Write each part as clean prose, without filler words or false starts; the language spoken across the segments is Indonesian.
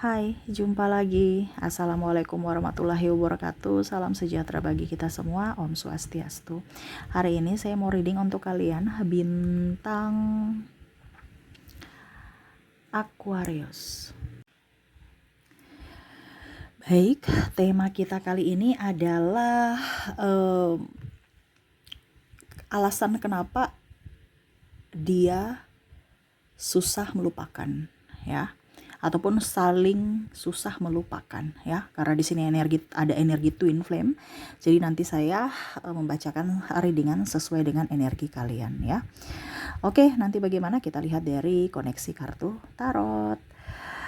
Hai, jumpa lagi. Assalamualaikum warahmatullahi wabarakatuh. Salam sejahtera bagi kita semua. Om Swastiastu. Hari ini saya mau reading untuk kalian bintang Aquarius. Baik, tema kita kali ini adalah alasan kenapa dia susah melupakan, ya, ataupun saling susah melupakan, ya, karena di sini ada energi twin flame. Jadi nanti saya membacakan readingan sesuai dengan energi kalian, ya. Oke, nanti bagaimana kita lihat dari koneksi kartu tarot.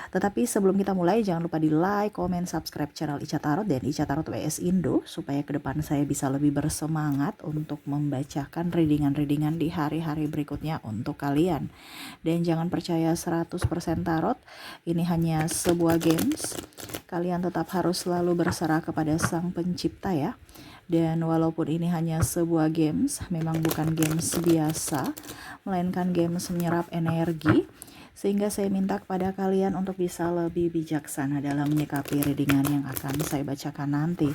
Tetapi sebelum kita mulai, jangan lupa di like, comment, subscribe channel Ica Tarot dan Ica Tarot WS Indo, supaya ke depan saya bisa lebih bersemangat untuk membacakan readingan-readingan di hari-hari berikutnya untuk kalian. Dan jangan percaya 100% tarot, ini hanya sebuah games. Kalian tetap harus selalu berserah kepada Sang Pencipta, ya. Dan walaupun ini hanya sebuah games, memang bukan games biasa, melainkan games menyerap energi. Sehingga saya minta kepada kalian untuk bisa lebih bijaksana dalam menyikapi readingan yang akan saya bacakan nanti.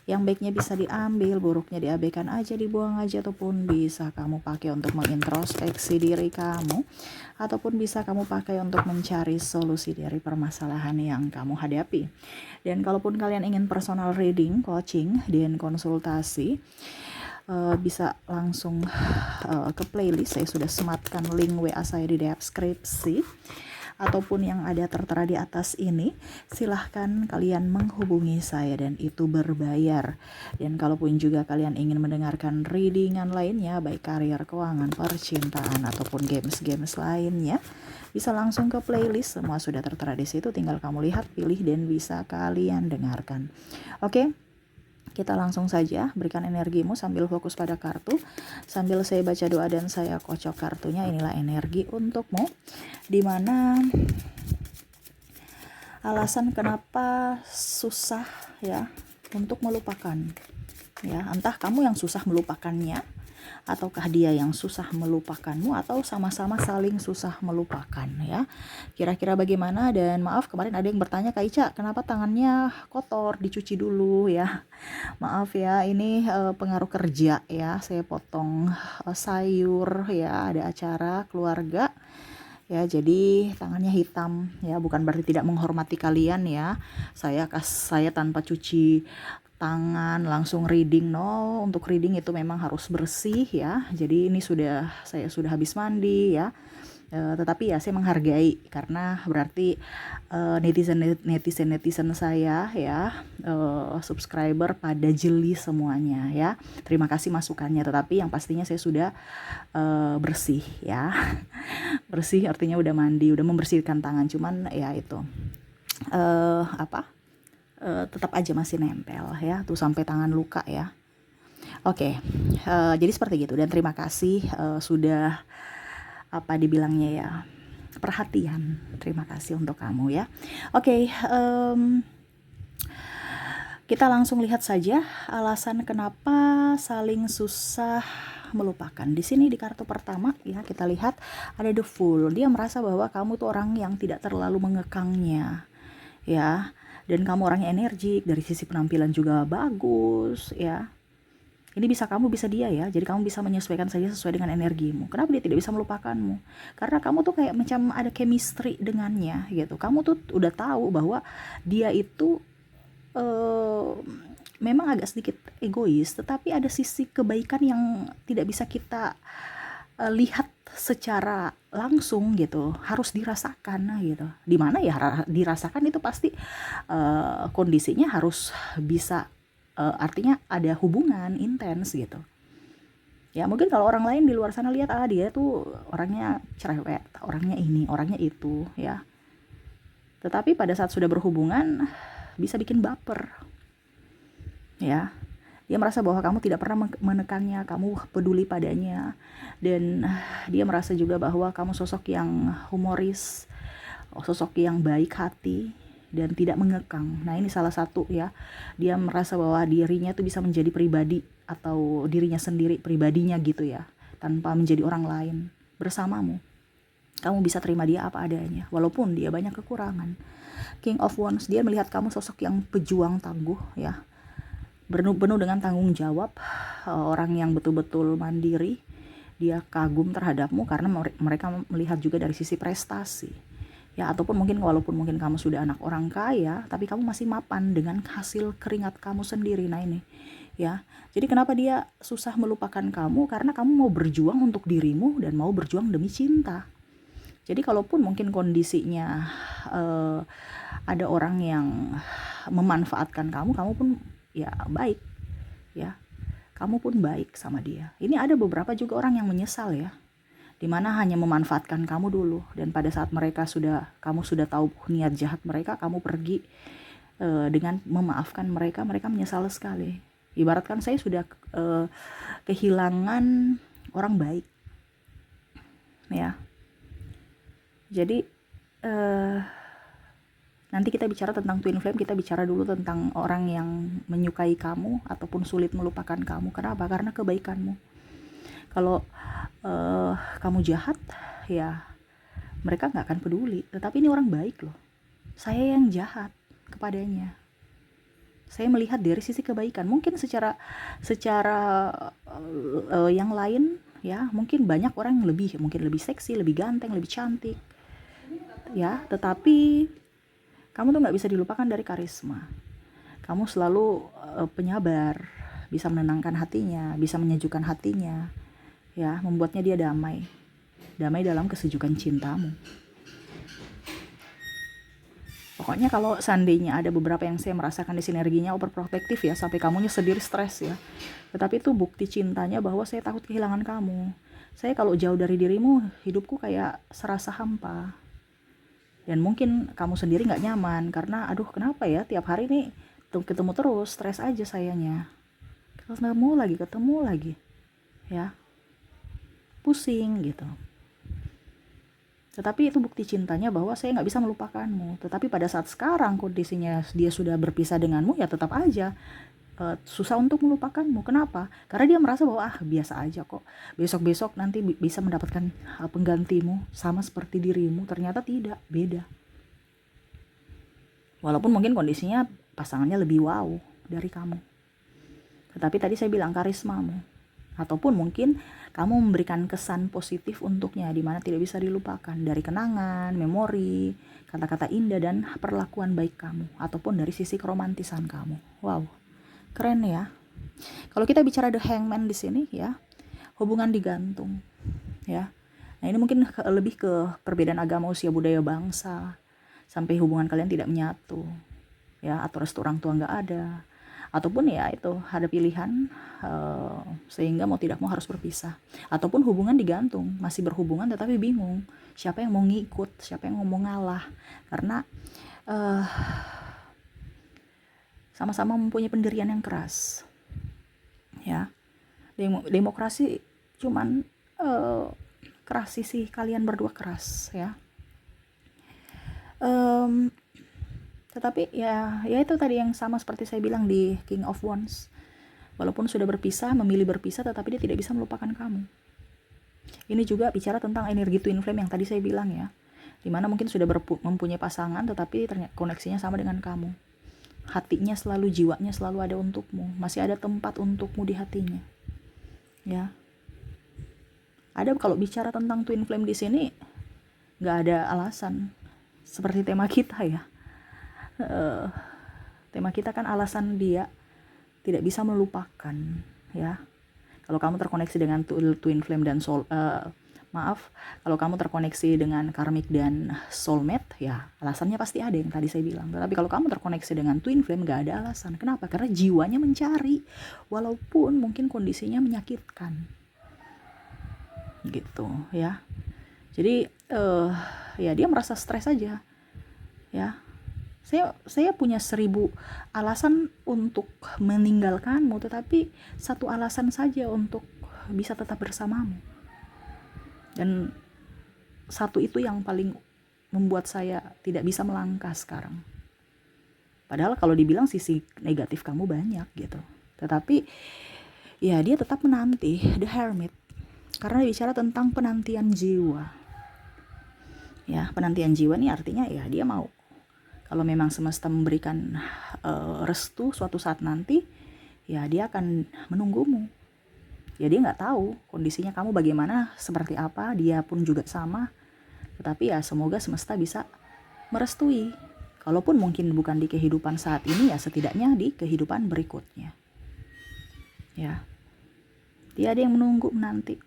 Yang baiknya bisa diambil, buruknya diabaikan aja, dibuang aja, ataupun bisa kamu pakai untuk mengintrospeksi diri kamu, ataupun bisa kamu pakai untuk mencari solusi dari permasalahan yang kamu hadapi. Dan kalaupun kalian ingin personal reading, coaching, dan konsultasi, bisa langsung ke playlist. Saya sudah sematkan link WA saya di deskripsi, ataupun yang ada tertera di atas ini. Silahkan kalian menghubungi saya dan itu berbayar. Dan kalaupun juga kalian ingin mendengarkan readingan lainnya, baik karir, keuangan, percintaan, ataupun games-games lainnya, bisa langsung ke playlist. Semua sudah tertera di situ, tinggal kamu lihat, pilih, dan bisa kalian dengarkan. Oke? Kita langsung saja berikan energimu sambil fokus pada kartu. Sambil saya baca doa dan saya kocok kartunya, inilah energi untukmu. Dimana alasan kenapa susah, ya, untuk melupakan. Ya, entah kamu yang susah melupakannya, ataukah dia yang susah melupakanmu, atau sama-sama saling susah melupakan, ya. Kira-kira bagaimana? Dan maaf, kemarin ada yang bertanya, Kak Ica, kenapa tangannya kotor, dicuci dulu, ya. Maaf ya, ini pengaruh kerja, ya. Saya potong sayur, ya, ada acara keluarga, ya, jadi tangannya hitam, ya. Bukan berarti tidak menghormati kalian, ya. Saya tanpa cuci tangan langsung reading, no. Untuk reading itu memang harus bersih, ya. Jadi ini saya sudah habis mandi, ya. Tetapi ya saya menghargai, karena berarti netizen saya, ya, subscriber pada jeli semuanya, ya. Terima kasih masukannya, tetapi yang pastinya saya sudah bersih, ya. Bersih artinya udah mandi, udah membersihkan tangan, cuman ya itu tetap aja masih nempel, ya, tuh sampai tangan luka, ya. Oke, jadi seperti gitu. Dan terima kasih sudah dibilangnya, ya, perhatian. Terima kasih untuk kamu, ya. Oke, kita langsung lihat saja alasan kenapa saling susah melupakan. Di sini di kartu pertama, ya, kita lihat ada the Fool. Dia merasa bahwa kamu tuh orang yang tidak terlalu mengekangnya, ya. Dan kamu orangnya energik, dari sisi penampilan juga bagus, ya. Ini bisa dia, ya. Jadi kamu bisa menyesuaikan saja sesuai dengan energimu. Kenapa dia tidak bisa melupakanmu? Karena kamu tuh kayak macam ada chemistry dengannya, gitu. Kamu tuh udah tahu bahwa dia itu memang agak sedikit egois, tetapi ada sisi kebaikan yang tidak bisa kita lihat secara langsung, gitu. Harus dirasakan, gitu. Dimana ya dirasakan itu pasti kondisinya harus bisa, artinya ada hubungan intens, gitu. Ya, mungkin kalau orang lain di luar sana lihat, dia tuh orangnya cerewet, orangnya ini, orangnya itu, ya. Tetapi pada saat sudah berhubungan bisa bikin baper, ya. Dia merasa bahwa kamu tidak pernah menekannya, kamu peduli padanya, dan dia merasa juga bahwa kamu sosok yang humoris, sosok yang baik hati, dan tidak mengekang. Nah, ini salah satu, ya. Dia merasa bahwa dirinya tuh bisa menjadi pribadi, atau dirinya sendiri, pribadinya, gitu, ya, tanpa menjadi orang lain bersamamu. Kamu bisa terima dia apa adanya, walaupun dia banyak kekurangan. King of Wands, dia melihat kamu sosok yang pejuang tangguh ya, penuh dengan tanggung jawab, orang yang betul-betul mandiri. Dia kagum terhadapmu karena mereka melihat juga dari sisi prestasi ya, ataupun mungkin walaupun mungkin kamu sudah anak orang kaya, tapi kamu masih mapan dengan hasil keringat kamu sendiri. Nah ini ya, jadi kenapa dia susah melupakan kamu, karena kamu mau berjuang untuk dirimu dan mau berjuang demi cinta. Jadi kalaupun mungkin kondisinya ada orang yang memanfaatkan kamu pun ya baik ya, kamu pun baik sama dia. Ini ada beberapa juga orang yang menyesal ya, dimana hanya memanfaatkan kamu dulu, dan pada saat kamu sudah tahu niat jahat mereka, kamu pergi dengan memaafkan mereka menyesal sekali. Ibaratkan saya sudah kehilangan orang baik ya. Jadi nanti kita bicara tentang twin flame, kita bicara dulu tentang orang yang menyukai kamu ataupun sulit melupakan kamu. Kenapa? Karena kebaikanmu. Kalau kamu jahat ya mereka nggak akan peduli, tetapi ini orang baik loh, saya yang jahat kepadanya. Saya melihat dari sisi kebaikan. Mungkin secara yang lain ya, mungkin banyak orang yang mungkin lebih seksi, lebih ganteng, lebih cantik ya, tetapi kamu tuh nggak bisa dilupakan dari karisma. Kamu selalu penyabar, bisa menenangkan hatinya, bisa menyejukkan hatinya ya, membuatnya dia damai dalam kesejukan cintamu. Pokoknya kalau seandainya ada beberapa yang saya merasakan di sinerginya overprotective ya, sampai kamunya sendiri stres ya, tetapi itu bukti cintanya bahwa saya takut kehilangan kamu. Saya kalau jauh dari dirimu, hidupku kayak serasa hampa. Dan mungkin kamu sendiri gak nyaman, karena aduh kenapa ya tiap hari nih ketemu terus, stres aja sayanya. Ketemu lagi ya, pusing gitu. Tetapi itu bukti cintanya bahwa saya gak bisa melupakanmu. Tetapi pada saat sekarang kondisinya dia sudah berpisah denganmu, ya tetap aja susah untuk melupakanmu. Kenapa? Karena dia merasa bahwa biasa aja kok, besok-besok nanti bisa mendapatkan penggantimu sama seperti dirimu. Ternyata tidak, beda. Walaupun mungkin kondisinya pasangannya lebih wow dari kamu, tetapi tadi saya bilang karismamu, ataupun mungkin kamu memberikan kesan positif untuknya di mana tidak bisa dilupakan, dari kenangan, memori, kata-kata indah, dan perlakuan baik kamu, ataupun dari sisi keromantisan kamu. Wow, keren ya. Kalau kita bicara The Hangman di sini ya, hubungan digantung ya. Nah ini mungkin lebih ke perbedaan agama, usia, budaya, bangsa, sampai hubungan kalian tidak menyatu ya, atau restu orang tua nggak ada, ataupun ya itu ada pilihan sehingga mau tidak mau harus berpisah, ataupun hubungan digantung, masih berhubungan tetapi bingung siapa yang mau ngikut, siapa yang mau ngalah, karena sama-sama mempunyai pendirian yang keras ya. Demokrasi cuman keras, sisi kalian berdua keras ya. Tetapi ya itu tadi yang sama seperti saya bilang di King of Wands, walaupun sudah berpisah, memilih berpisah, tetapi dia tidak bisa melupakan kamu. Ini juga bicara tentang energi twin flame yang tadi saya bilang ya, dimana mungkin sudah mempunyai pasangan, tetapi ternyata koneksinya sama dengan kamu, hatinya selalu, jiwanya selalu ada untukmu, masih ada tempat untukmu di hatinya ya. Ada, kalau bicara tentang twin flame di sini nggak ada alasan, seperti tema kita ya. Tema kita kan alasan dia tidak bisa melupakan ya. Kalau kamu terkoneksi dengan twin flame dan kalau kamu terkoneksi dengan karmic dan soulmate ya, alasannya pasti ada yang tadi saya bilang. Tapi kalau kamu terkoneksi dengan twin flame gak ada alasan. Kenapa? Karena jiwanya mencari, walaupun mungkin kondisinya menyakitkan gitu ya. Jadi ya dia merasa stres aja ya. Saya punya 1000 alasan untuk meninggalkanmu, tetapi satu alasan saja untuk bisa tetap bersamamu. Dan satu itu yang paling membuat saya tidak bisa melangkah sekarang. Padahal kalau dibilang sisi negatif kamu banyak gitu. Tetapi ya dia tetap menanti, The Hermit. Karena bicara tentang penantian jiwa. Ya, penantian jiwa nih artinya ya dia mau Kalau memang semesta memberikan restu suatu saat nanti, ya dia akan menunggumu. Ya dia nggak tahu kondisinya kamu bagaimana, seperti apa, dia pun juga sama. Tetapi ya semoga semesta bisa merestui. Kalaupun mungkin bukan di kehidupan saat ini, ya setidaknya di kehidupan berikutnya. Ya, dia ada yang menunggu menanti,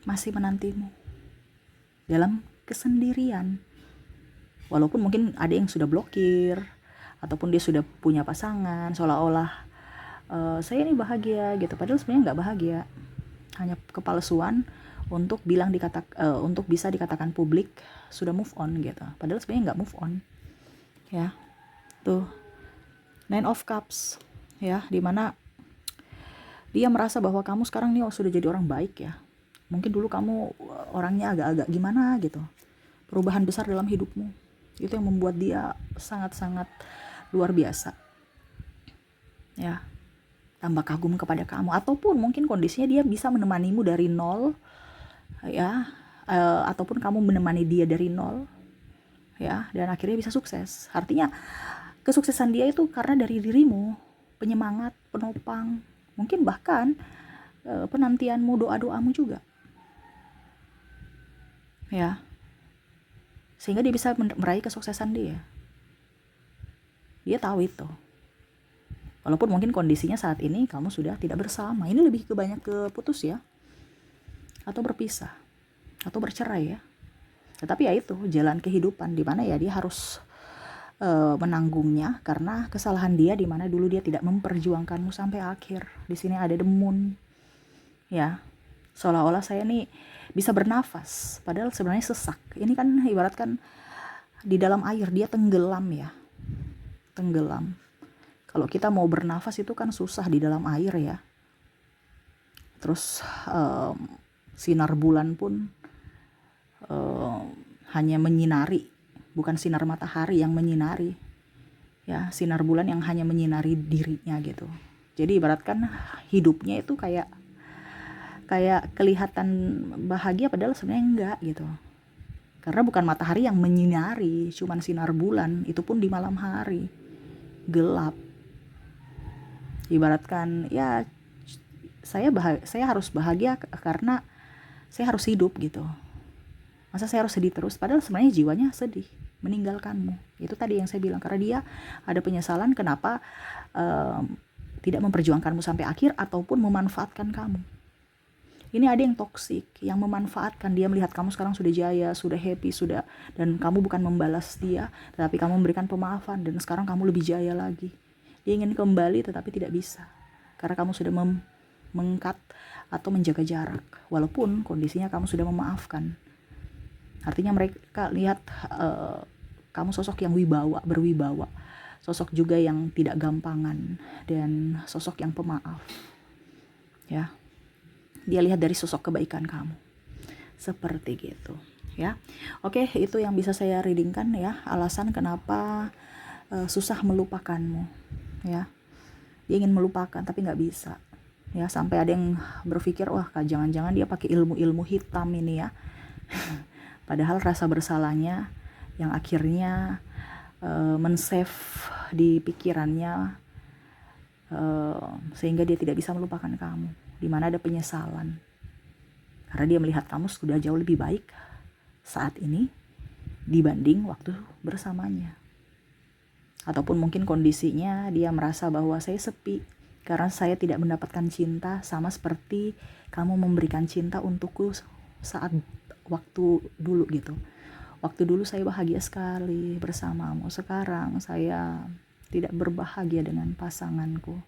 masih menantimu dalam kesendirian. Walaupun mungkin ada yang sudah blokir, ataupun dia sudah punya pasangan, seolah-olah saya ini bahagia gitu, padahal sebenarnya nggak bahagia. Hanya kepalsuan untuk untuk bisa dikatakan publik sudah move on gitu, padahal sebenarnya nggak move on. Ya, tuh Nine of Cups, ya, dimana dia merasa bahwa kamu sekarang nih sudah jadi orang baik ya. Mungkin dulu kamu orangnya agak-agak gimana gitu. Perubahan besar dalam hidupmu. Itu yang membuat dia sangat-sangat luar biasa. Ya. Tambah kagum kepada kamu, ataupun mungkin kondisinya dia bisa menemanimu dari nol, ya, ataupun kamu menemani dia dari nol, ya, dan akhirnya bisa sukses. Artinya kesuksesan dia itu karena dari dirimu, penyemangat, penopang, mungkin bahkan penantianmu, doa-doamu juga, ya, sehingga dia bisa meraih kesuksesan dia. Dia tahu itu. Walaupun mungkin kondisinya saat ini kamu sudah tidak bersama. Ini lebih ke banyak ke putus ya, atau berpisah, atau bercerai ya. Tetapi ya itu jalan kehidupan, di mana ya dia harus menanggungnya karena kesalahan dia, di mana dulu dia tidak memperjuangkanmu sampai akhir. Di sini ada the moon, ya, seolah-olah saya nih bisa bernafas, padahal sebenarnya sesak. Ini kan ibaratkan di dalam air, dia tenggelam ya, tenggelam. Kalau kita mau bernafas itu kan susah di dalam air ya. Terus sinar bulan pun hanya menyinari, bukan sinar matahari yang menyinari. Ya, sinar bulan yang hanya menyinari dirinya gitu. Jadi ibaratkan hidupnya itu kayak kelihatan bahagia padahal sebenarnya enggak gitu. Karena bukan matahari yang menyinari, cuman sinar bulan, itu pun di malam hari. Gelap. Ibaratkan ya saya harus bahagia karena saya harus hidup gitu. Masa saya harus sedih terus, padahal sebenarnya jiwanya sedih meninggalkanmu. Itu tadi yang saya bilang, karena dia ada penyesalan kenapa tidak memperjuangkanmu sampai akhir ataupun memanfaatkan kamu. Ini ada yang toksik, yang memanfaatkan. Dia melihat kamu sekarang sudah jaya, sudah happy, dan kamu bukan membalas dia, tetapi kamu memberikan pemaafan, dan sekarang kamu lebih jaya lagi. Dia ingin kembali tetapi tidak bisa, karena kamu sudah mengkat atau menjaga jarak, walaupun kondisinya kamu sudah memaafkan. Artinya mereka lihat kamu sosok yang berwibawa, sosok juga yang tidak gampangan, dan sosok yang pemaaf. Ya, dia lihat dari sosok kebaikan kamu, seperti gitu. Ya, oke, itu yang bisa saya readingkan ya, alasan kenapa susah melupakanmu. Ya, dia ingin melupakan tapi nggak bisa. Ya, sampai ada yang berpikir, wah, jangan-jangan dia pakai ilmu-ilmu hitam ini ya. Padahal rasa bersalahnya yang akhirnya men-save di pikirannya, sehingga dia tidak bisa melupakan kamu, di mana ada penyesalan. Karena dia melihat kamu sudah jauh lebih baik saat ini dibanding waktu bersamanya. Ataupun mungkin kondisinya dia merasa bahwa saya sepi karena saya tidak mendapatkan cinta sama seperti kamu memberikan cinta untukku saat waktu dulu gitu. Waktu dulu saya bahagia sekali bersamamu, sekarang saya tidak berbahagia dengan pasanganku.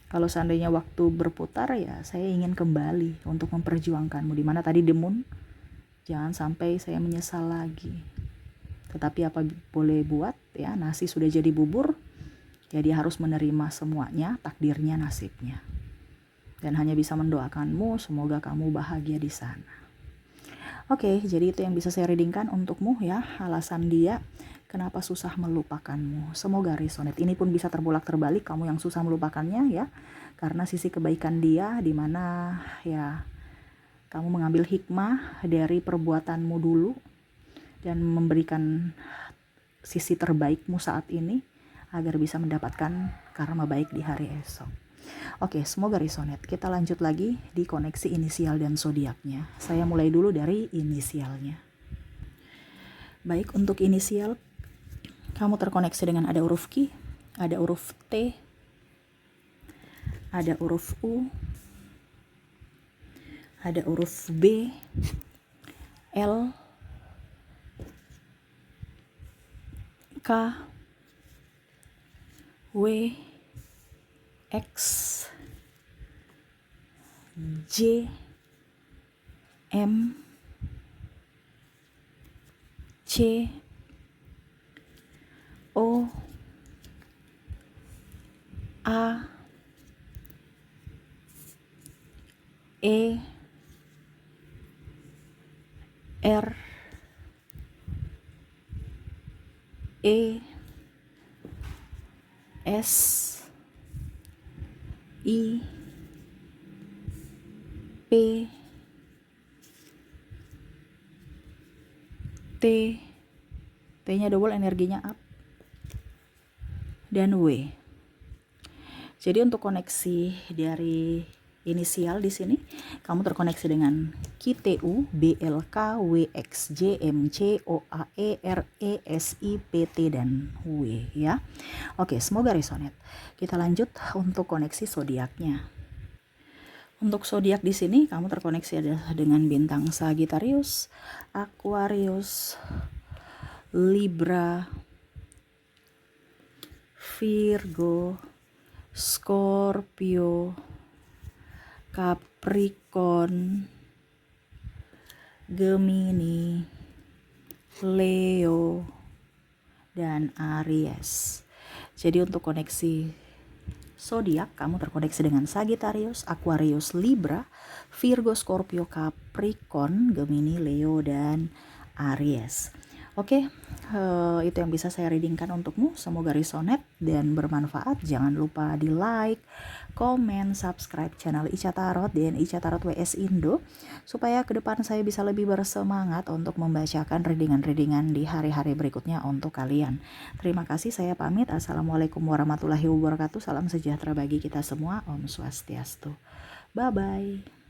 Kalau seandainya waktu berputar, ya saya ingin kembali untuk memperjuangkanmu, di mana tadi the moon, jangan sampai saya menyesal lagi. Tetapi apa boleh buat ya, nasi sudah jadi bubur, jadi harus menerima semuanya, takdirnya, nasibnya. Dan hanya bisa mendoakanmu semoga kamu bahagia di sana. Oke, jadi itu yang bisa saya readingkan untukmu ya, alasan dia kenapa susah melupakanmu. Semoga resonate. Ini pun bisa terbalik kamu yang susah melupakannya ya, karena sisi kebaikan dia, di mana ya kamu mengambil hikmah dari perbuatanmu dulu dan memberikan sisi terbaikmu saat ini agar bisa mendapatkan karma baik di hari esok. Oke, semoga resonate. Kita lanjut lagi di koneksi inisial dan zodiaknya. Saya mulai dulu dari inisialnya. Baik, untuk inisial kamu terkoneksi dengan ada huruf Q, ada huruf T, ada huruf U, ada huruf B, L, K, W, X, J, M, C, O, A, E, R, E, S, I, P, T, T-nya double energinya up, dan W. Jadi untuk koneksi dari inisial di sini, kamu terkoneksi dengan QTU, BLK, WXJ, MC, OAE, RE, SI, PT, dan W ya. Oke, semoga resonate. Kita lanjut untuk koneksi zodiaknya. Untuk zodiak di sini kamu terkoneksi adalah dengan bintang Sagittarius, Aquarius, Libra, Virgo, Scorpio, Capricorn, Gemini, Leo, dan Aries. Jadi untuk koneksi zodiak kamu terkoneksi dengan Sagittarius, Aquarius, Libra, Virgo, Scorpio, Capricorn, Gemini, Leo, dan Aries. Oke, itu yang bisa saya readingkan untukmu. Semoga resonate dan bermanfaat. Jangan lupa di like, komen, subscribe channel Ica Tarot dan Ica Tarot WS Indo, supaya ke depan saya bisa lebih bersemangat untuk membacakan readingan-readingan di hari-hari berikutnya untuk kalian. Terima kasih, saya pamit. Assalamualaikum warahmatullahi wabarakatuh. Salam sejahtera bagi kita semua. Om Swastiastu. Bye-bye.